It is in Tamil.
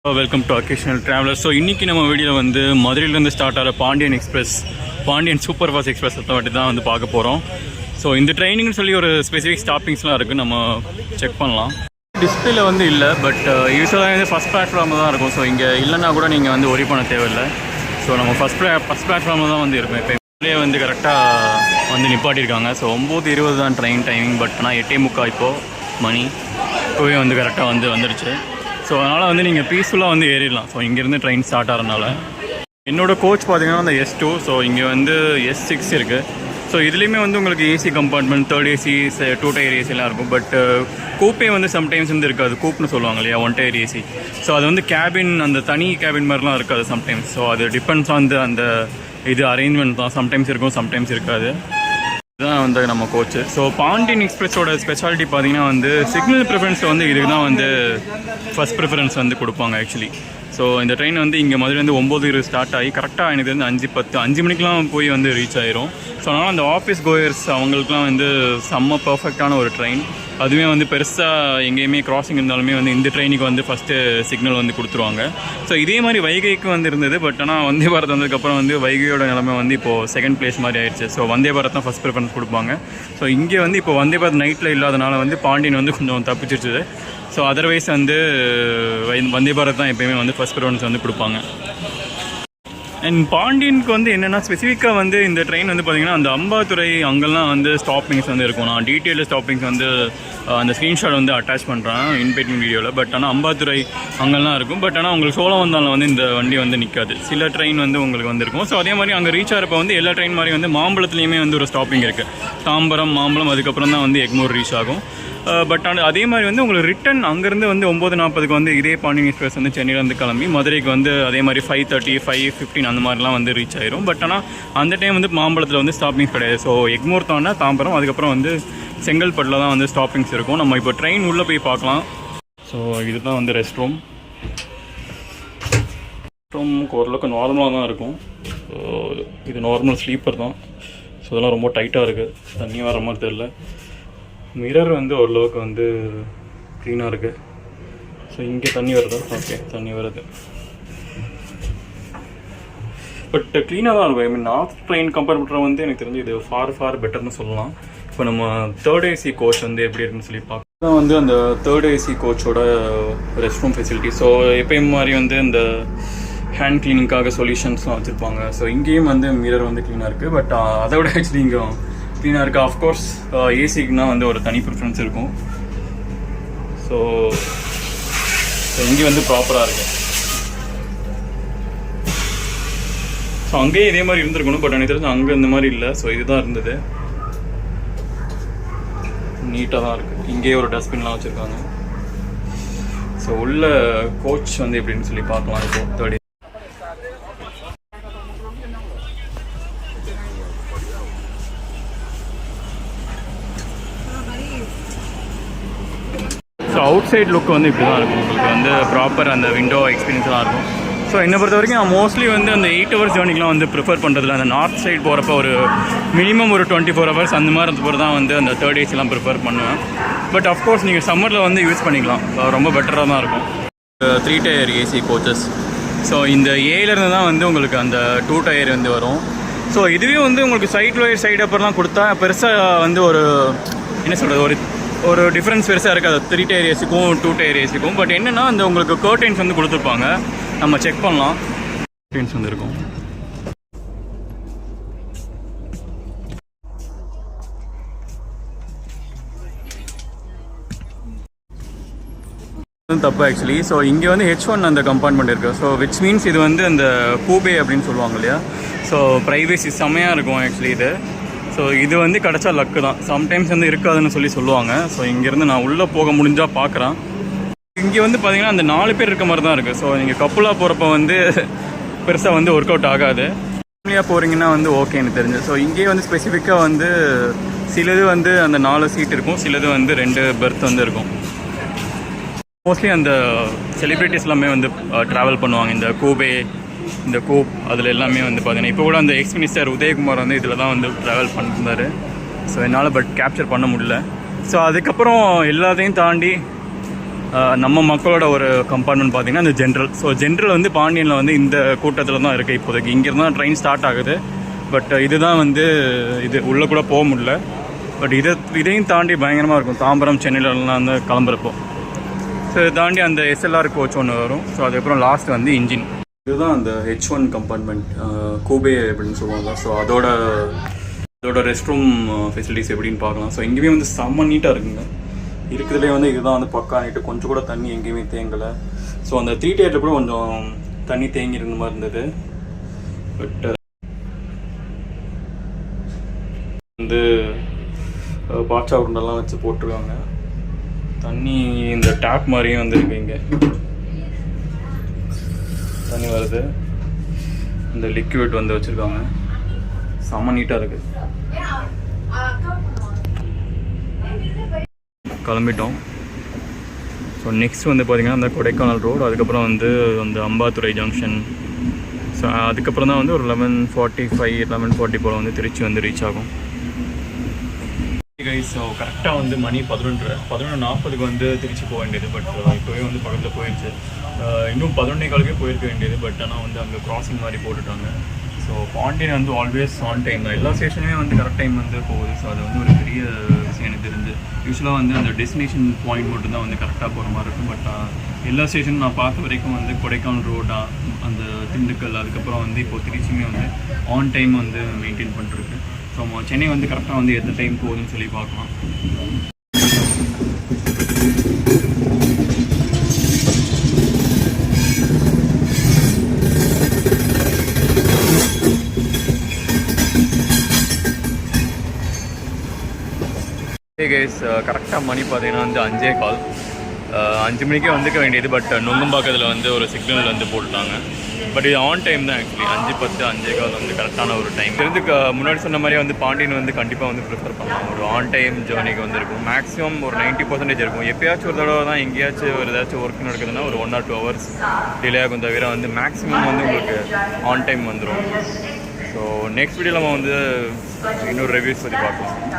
Welcome to occasional traveller. So இன்றைக்கி நம்ம வீடியோவில் வந்து மதுரையிலேருந்து ஸ்டார்ட் ஆகிற Pandian express, Pandian super fast express வாட்டி தான் வந்து பார்க்க போகிறோம். ஸோ இந்த ட்ரெயினிங்னு சொல்லி ஒரு ஸ்பெசிஃபிக் ஸ்டாப்பிங்ஸ்லாம் இருக்குது, நம்ம செக் பண்ணலாம். டிஸ்பிளேல வந்து இல்லை, பட் யூஸ்வலாக வந்து ஃபஸ்ட் பிளாட்ஃபார்மில் தான் இருக்கும். ஸோ இங்கே இல்லைன்னா கூட நீங்கள் வந்து ஒரி பண்ண தேவையில்லை. ஸோ நம்ம ஃபஸ்ட் பிளாட்ஃபார்மில் தான் வந்து இருக்கும். இப்போ வந்து கரெக்டாக வந்து நிப்பாட்டியிருக்காங்க. ஸோ 9:20 தான் ட்ரெயின் டைமிங், பட் ஆனால் 8:45 இப்போது மணி. இப்போவே வந்து கரெக்டாக வந்துடுச்சு. ஸோ அதனால் வந்து நீங்கள் பீஸ்ஃபுல்லாக வந்து ஏறிடலாம். ஸோ இங்கேருந்து ட்ரெயின் ஸ்டார்ட் ஆகிறதுனால என்னோடய கோச் பார்த்தீங்கன்னா அந்த S2. ஸோ இங்கே வந்து S6 இருக்குது. ஸோ இதுலேயுமே வந்து உங்களுக்கு AC compartment, 3rd AC, 2 tier ஏசிலாம் இருக்கும். பட் கூப்பே வந்து சம்டைம்ஸ் வந்து இருக்காது. கூப்னு சொல்லுவாங்க இல்லையா, 1 டயர் ஏசி. ஸோ அது வந்து கேபின், அந்த தனி கேபின் மாதிரிலாம் இருக்காது சம்டைம்ஸ். ஸோ அது டிபெண்ட்ஸ் ஆன் அந்த இது அரேஞ்ச்மெண்ட் தான். சம்டைம்ஸ் இருக்கும், சம்டைம்ஸ் இருக்காது. இதுதான் வந்து நம்ம கோச்சு. ஸோ பாண்டியன் எக்ஸ்பிரஸோட ஸ்பெஷாலிட்டி பார்த்தீங்கன்னா வந்து சிக்னல் ப்ரிஃபரன்ஸ் வந்து இதுக்கு தான் வந்து ஃபஸ்ட் ப்ரிஃபரன்ஸ் வந்து கொடுப்பாங்க ஆக்சுவலி. ஸோ இந்த ட்ரெயின் வந்து இங்கே மதுரைலேருந்து 9:20 ஸ்டார்ட் ஆகி கரெக்டாக எனக்கு வந்து 5:10 மணிக்கெலாம் போய் வந்து ரீச் ஆயிரும். ஸோ அதனால் அந்த ஆஃபீஸ் கோயர்ஸ் அவங்களுக்குலாம் வந்து செம்ம பர்ஃபெக்டான ஒரு ட்ரெயின். அதுவே வந்து பெருசாக எங்கேயுமே கிராசிங் இருந்தாலுமே வந்து இந்த ட்ரெயினுக்கு வந்து ஃபஸ்ட்டு சிக்னல் வந்து கொடுத்துருவாங்க. ஸோ இதே மாதிரி வைகைக்கு வந்து இருந்தது. பட் ஆனால் வந்தே பாரத் வந்ததுக்கப்புறம் வந்து வைகையோட நிலைமை வந்து இப்போது செகண்ட் பிளேஸ் மாதிரி ஆயிடுச்சு. ஸோ வந்தே பாரத் தான் ஃபஸ்ட் ப்ரிஃபரன்ஸ் கொடுப்பாங்க. ஸோ இங்கே வந்து இப்போ வந்தே பாரத் நைட்டில் இல்லாதனால வந்து பாண்டியன் வந்து கொஞ்சம் தப்பிச்சிருச்சு. ஸோ அதர்வைஸ் வந்து வந்தே பாரத் தான் எப்போயுமே வந்து ஃபஸ்ட் ப்ரிஃபரன்ஸ் வந்து கொடுப்பாங்க. அண்ட் பாண்டியனுக்கு வந்து என்னென்னா ஸ்பெசிஃபிக்காக வந்து இந்த ட்ரெயின் வந்து பார்த்திங்கன்னா அந்த அம்பாத்துறை அங்கெல்லாம் வந்து ஸ்டாப்பிங்ஸ் வந்து இருக்கும். நான் டீட்டெயில் ஸ்டாப்பிங்ஸ் வந்து அந்த ஸ்க்ரீன்ஷாட் வந்து அட்டாச் பண்ணுறேன் இன்பேட்டிங் வீடியோவில். பட் ஆனால் அம்பாத்துறை அங்கெல்லாம் இருக்கும். பட் ஆனால் உங்களுக்கு சோழவந்தானில் வந்து இந்த வண்டி வந்து நிற்காது. சில ட்ரெயின் வந்து உங்களுக்கு வந்து இருக்கும். ஸோ அதே மாதிரி அங்கே ரீச் ஆகிறப்ப வந்து எல்லா ட்ரெயின் மாதிரி வந்து மாம்பழத்துலேயுமே வந்து ஒரு ஸ்டாப்பிங் இருக்குது. தாம்பரம், மாம்பழம், அதுக்கப்புறம் தான் வந்து எக்மோர் ரீச் ஆகும். பட் ஆனால் அதே மாதிரி வந்து உங்களுக்கு ரிட்டன் அங்கேருந்து வந்து 9:40 வந்து இதே பாண்டியன் எக்ஸ்பிரஸ் வந்து சென்னையிலேருந்து கிளம்பி மதுரைக்கு வந்து அதே மாதிரி 5:30, 5:15 அந்த மாதிரிலாம் வந்து ரீச் ஆயிரும். பட் ஆனால் அந்த டைம் வந்து மாம்பழத்தில் வந்து ஸ்டாப்பிங்ஸ் கிடையாது. ஸோ எக்மோர் தாண்டா தாம்பரம், அதுக்கப்புறம் வந்து செங்கல்பட்டில் தான் வந்து ஸ்டாப்பிங்ஸ் இருக்கும். நம்ம இப்போ ட்ரெயின் உள்ளே போய் பார்க்கலாம். ஸோ இதுதான் வந்து ரெஸ்ட் ரூம். ஓரளவுக்கு நார்மலாக தான் இருக்கும். ஸோ இது நார்மல் ஸ்லீப்பர் தான். ஸோ இதெல்லாம் ரொம்ப டைட்டாக இருக்குது, தண்ணி வர மாதிரி தெரியல. மிரர் வந்து ஓரளவுக்கு வந்து க்ளீனாக இருக்குது. ஸோ இங்கே தண்ணி வருதா? ஓகே, தண்ணி வருது. பட் க்ளீனாக தான் இருக்கும். ஐ மீன் நார்த் ட்ரெயின் கம்பேர் பண்ணுற வந்து எனக்கு தெரிஞ்சு இது ஃபார் பெட்டர்னு சொல்லலாம். இப்போ நம்ம 3rd AC கோச் வந்து எப்படி இருக்குன்னு சொல்லி பார்க்கலாம். வந்து அந்த 3rd AC கோச்சோட ரெஸ்ட் ரூம் ஃபெசிலிட்டி. ஸோ எப்பயும் மாதிரி வந்து இந்த ஹேண்ட் க்ளீனிங்காக சொல்யூஷன்ஸ்லாம் வச்சுருப்பாங்க. ஸோ இங்கேயும் வந்து மிரர் வந்து க்ளீனாக இருக்குது. பட் அதை விட ஆக்சுவலி இங்கே க்ளீனாக இருக்குது. ஆஃப்கோர்ஸ் ஏசிக்குனா வந்து ஒரு தனி ப்ரிஃபரன்ஸ் இருக்கும். ஸோ இங்கே வந்து ப்ராப்பராக இருக்குது. ஸோ அங்கேயே இதே மாதிரி இருந்திருக்கணும். பட் எனக்கு தெரிஞ்சு அங்கே இந்த மாதிரி இல்லை. ஸோ இதுதான் இருந்தது. நீட்டாக தான் இருக்குது. இங்கேயே ஒரு டஸ்ட்பின்லாம் வச்சுருக்காங்க. ஸோ உள்ள கோச் வந்து எப்படின்னு சொல்லி பார்க்கலாம். இப்போ 3rd. So out side look வந்து இப்படி தான் இருக்கும். உங்களுக்கு வந்து ப்ராப்பர் அந்த விண்டோ எக்ஸ்பீரியன்ஸ்லாம் இருக்கும். ஸோ என்னை பொறுத்த வரைக்கும் நான் மோஸ்ட்லி வந்து அந்த 8 hours ஜேர்னிக்கெலாம் வந்து ப்ரிஃபர் பண்ணுறதுல அந்த நார்த் சைட் போகிறப்ப ஒரு மினிமம் ஒரு 24 hours அந்த மாதிரி இருந்தப்போ தான் வந்து அந்த 3rd ACலாம் ப்ரிஃபர் பண்ணுவேன். பட் அஃப்கோர்ஸ் நீங்கள் சம்மரில் வந்து யூஸ் பண்ணிக்கலாம். ரொம்ப பெட்டராக தான் இருக்கும். 3 டயர் AC கோச்சஸ். ஸோ இந்த ஏலேருந்து தான் வந்து உங்களுக்கு அந்த 2 டயர் வந்து வரும். ஸோ இதுவே வந்து உங்களுக்கு சைட் லோயர் சைடு அப்புறம்லாம் கொடுத்தா பெருசாக வந்து ஒரு என்ன சொல்கிறது, ஒரு டிஃப்ரென்ஸ் பெருசாக இருக்காது 3 டயர் ஏசிக்கும் 2 டயர் ஏசிக்கும். பட் என்னென்னா அந்த உங்களுக்கு கர்டைன்ஸ் வந்து கொடுத்துருப்பாங்க, நம்ம செக் பண்ணலாம். கர்டைன்ஸ் வந்து இருக்கும். தப்பு ஆக்சுவலி. ஸோ இங்கே வந்து H1 அந்த கம்பார்ட்மெண்ட் இருக்குது. ஸோ விச் மீன்ஸ் இது வந்து அந்த கூபே அப்படின்னு சொல்லுவாங்க இல்லையா. ஸோ ப்ரைவேசி செம்மையாக இருக்கும் ஆக்சுவலி இது. ஸோ இது வந்து கிடச்சா லக்கு தான். சம்டைம்ஸ் வந்து இருக்காதுன்னு சொல்லுவாங்க. ஸோ இங்கேருந்து நான் உள்ளே போக முடிஞ்சால் பார்க்குறேன். இங்கே வந்து பார்த்தீங்கன்னா அந்த 4 பேர் இருக்க மாதிரி தான் இருக்குது. ஸோ நீங்கள் கப்புலாக போகிறப்ப வந்து பெருசாக வந்து ஒர்க் அவுட் ஆகாது. ஃபேமிலியாக போகிறீங்கன்னா வந்து ஓகேன்னு தெரிஞ்சு. ஸோ இங்கேயே வந்து ஸ்பெசிஃபிக்காக வந்து சிலது வந்து அந்த 4 சீட் இருக்கும், சிலது வந்து 2 பெர்த் வந்து இருக்கும். மோஸ்ட்லி அந்த செலிப்ரிட்டிஸ் எல்லாமே வந்து ட்ராவல் பண்ணுவாங்க இந்த கூபே, இந்த கூப், அதில் எல்லாமே வந்து பார்த்தீங்கன்னா இப்போ கூட அந்த எக்ஸ் மினிஸ்டர் உதயகுமார் வந்து இதில் தான் வந்து ட்ராவல் பண்ணியிருந்தார். ஸோ என்னால் பட் கேப்சர் பண்ண முடியல. ஸோ அதுக்கப்புறம் எல்லாத்தையும் தாண்டி நம்ம மக்களோட ஒரு கம்பார்ட்மெண்ட் பார்த்தீங்கன்னா இந்த ஜென்ரல். ஸோ ஜென்ரல் வந்து பாண்டியனில் வந்து இந்த கூட்டத்தில் தான் இருக்குது இப்போதைக்கு. இங்கேருந்து தான் ட்ரெயின் ஸ்டார்ட் ஆகுது. பட் இதுதான் வந்து இது உள்ளே கூட போக முடியல. பட் இதையும் தாண்டி பயங்கரமாக இருக்கும். தாம்பரம் சென்னையிலலாம் வந்து கிளம்புறப்போ. ஸோ இதை தாண்டி அந்த எஸ்எல்ஆர் கோச் ஒன்று வரும். ஸோ அதுக்கப்புறம் லாஸ்ட் வந்து இன்ஜின். இதுதான் அந்த H1 கம்பார்ட்மெண்ட், கூபே அப்படின்னு சொல்லுவாங்க. ஸோ அதோட ரெஸ்ட் ரூம் ஃபெசிலிட்டிஸ் எப்படின்னு பார்க்கலாம். ஸோ எங்கேயுமே வந்து செம்ம நீட்டாக இருக்குங்க. இருக்கிறதுலே வந்து இதுதான் வந்து பக்கா நீட்டு. கொஞ்சம் கூட தண்ணி எங்கேயுமே தேங்கலை. ஸோ அந்த 3 tier கூட கொஞ்சம் தண்ணி தேங்கி இருந்த மாதிரி இருந்தது. பட் வந்து பாட்சா உருண்டெல்லாம் வச்சு போட்டிருக்காங்க. தண்ணி இந்த டேப் மாதிரியும் வந்து இருக்கு. இங்கே தண்ணி வருது. இந்த லிக்விட் வந்து வச்சுருக்காங்க. செம்ம நீட்டாக இருக்குது. கிளம்பிட்டோம். ஸோ நெக்ஸ்ட் வந்து பார்த்திங்கன்னா அந்த கொடைக்கானல் ரோடு, அதுக்கப்புறம் வந்து அந்த அம்பாத்துறை ஜங்ஷன். ஸோ அதுக்கப்புறம் தான் வந்து ஒரு 11:45 போல் வந்து திருச்சி வந்து ரீச் ஆகும். கைஸ், ஸோ கரெக்டாக வந்து மணி 11:40 வந்து திருச்சி போக வேண்டியது. பட் இப்போவே வந்து பக்கத்தில் போயிடுச்சு. இன்னும் 11:15 போயிருக்க வேண்டியது. பட் ஆனால் வந்து அங்கே க்ராசிங் மாதிரி போட்டுட்டாங்க. ஸோ பாண்டியன் வந்து ஆல்வேஸ் ஆன் டைம் தான். எல்லா ஸ்டேஷனுமே வந்து கரெக்ட் டைம் வந்து போகுது. ஸோ அது வந்து ஒரு பெரிய விஷயம் எனக்கு தெரிஞ்சு. யூஸ்வலாக வந்து அந்த டெஸ்டினேஷன் பாயிண்ட் மட்டும் தான் வந்து கரெக்டாக போகிற மாதிரி இருக்கும். பட் எல்லா ஸ்டேஷனும் நான் பார்த்த வரைக்கும் வந்து கொடைக்கானல் ரோடா, அந்த திண்டுக்கல், அதுக்கப்புறம் வந்து இப்போது திருச்சியுமே வந்து ஆன் டைம் வந்து மெயின்டைன் பண்ணிருக்கு. ஸோ சென்னை வந்து கரெக்டாக வந்து எந்த டைம் போகுதுன்னு சொல்லி பார்க்கலாம். கைஸ், கரெக்டாக மணி பார்த்தீங்கன்னா வந்து 5:15. 5 மணிக்கே வந்துக்க வேண்டியது. பட் நுங்கம்பாக்கத்தில் வந்து ஒரு சிக்னல் வந்து போட்டுட்டாங்க. பட் இது ஆன் டைம் தான். ஆக்சுவலி 5:10, 5:15 வந்து கரெக்டான ஒரு டைம். தெரிஞ்சு முன்னாடி சொன்ன மாதிரி வந்து பாண்டியன் வந்து கண்டிப்பாக வந்து ப்ரிஃபர் பண்ணலாம். ஒரு ஆன் டைம் ஜேர்னிக்கு வந்து இருக்கும். மேக்ஸிமம் ஒரு 90% இருக்கும். எப்பயாச்சும் ஒரு தடவை தான் எங்கேயாச்சும் ஒரு ஏதாச்சும் ஒர்க் நடக்குதுன்னா ஒரு 1 or 2 hours டிலே ஆகும். தவிர வந்து மேக்ஸிமம் வந்து உங்களுக்கு ஆன் டைம் வந்துடும். ஸோ நெக்ஸ்ட் வீடியோவில் நம்ம வந்து இன்னொரு ரிவ்யூஸ் பற்றி பார்க்கலாம்.